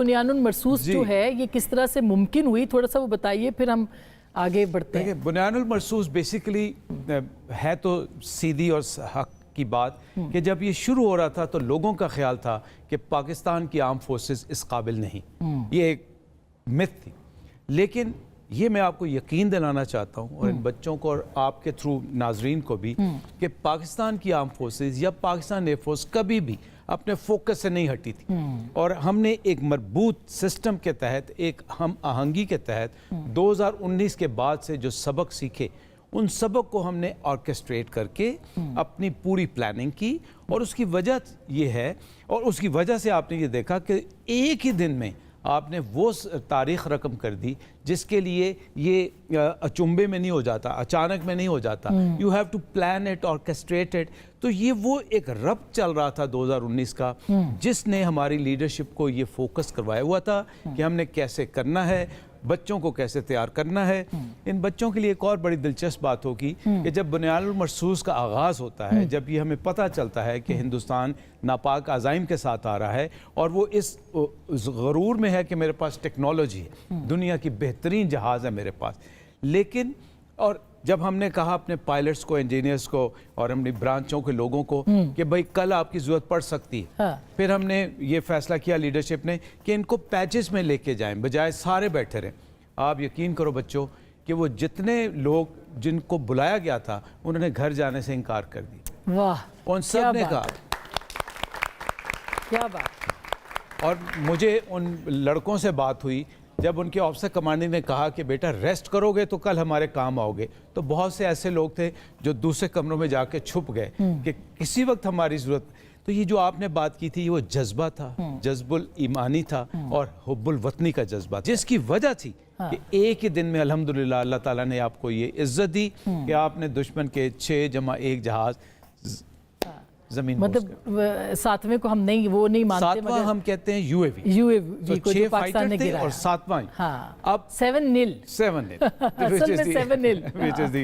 बुनियानुल मरसूस जो है ये किस तरह से मुमकिन हुई, थोड़ा सा वो बताइए, फिर हम आगे बढ़ते हैं। बुनियानुल मरसूस बेसिकली है तो सीधी और हक की बात कि जब ये शुरू हो रहा था तो लोगों का ख्याल था कि पाकिस्तान की आर्म फोर्सेस इस काबिल नहीं, ये एक मिथ थी। लेकिन ये मैं आपको यकीन दिलाना चाहता हूँ और इन बच्चों को और आपके थ्रू नाजरीन को भी कि पाकिस्तान की आर्म फोर्सेस या पाकिस्तान एयरफोर्स कभी भी अपने फोकस से नहीं हटी थी और हमने एक मजबूत सिस्टम के तहत, एक हम आहंगी के तहत 2019 के बाद से जो सबक सीखे उन सबक को हमने ऑर्केस्ट्रेट करके अपनी पूरी प्लानिंग की। और उसकी वजह ये है, और उसकी वजह से आपने ये देखा कि एक ही दिन में आपने वो तारीख रकम कर दी जिसके लिए ये अचंभे में नहीं हो जाता, अचानक में नहीं हो जाता। You have to plan it, orchestrate it. तो ये वो एक रब चल रहा था 2019 का जिसने हमारी लीडरशिप को ये फोकस करवाया हुआ था कि हमने कैसे करना है, बच्चों को कैसे तैयार करना है। इन बच्चों के लिए एक और बड़ी दिलचस्प बात होगी कि जब बुनियानुल मरसूस का आगाज़ होता है, जब ये हमें पता चलता है कि हिंदुस्तान नापाक अज़ाइम के साथ आ रहा है और वो इस गरूर में है कि मेरे पास टेक्नोलॉजी है, दुनिया की बेहतरीन जहाज़ है मेरे पास, लेकिन और जब हमने कहा अपने पायलट्स को, इंजीनियर्स को और अपनी ब्रांचों के लोगों को कि भाई कल आपकी ज़रूरत पड़ सकती है, हाँ। फिर हमने ये फैसला किया लीडरशिप ने कि इनको पैचेस में लेके जाएं बजाय सारे बैठे रहें। आप यकीन करो बच्चों कि वो जितने लोग जिनको बुलाया गया था उन्होंने घर जाने से इनकार कर दिया। वाह, उन सब ने कहा, क्या बात। और मुझे उन लड़कों से बात हुई जब उनके ऑफिसर कमांडिंग ने कहा कि बेटा रेस्ट करोगे तो कल हमारे काम आओगे, तो बहुत से ऐसे लोग थे जो दूसरे कमरों में जाके छुप गए कि किसी वक्त हमारी जरूरत। तो ये जो आपने बात की थी वो जज्बा था, जज्बुल ईमानी था और हुब्बुल वतनी का जज्बा, जिसकी वजह थी कि एक ही दिन में अल्हम्दुलिल्लाह अल्लाह ताला ने आपको ये इज्जत दी कि आपने दुश्मन के 6+1 जहाज जमीन, मतलब सातवें को हम नहीं, वो नहीं मानते, सातवां हम कहते हैं यूएवी को जो पाकिस्तान ने गिराया, और सातवां हाँ, अब 7-0 7-0 असल में 7-0 which is the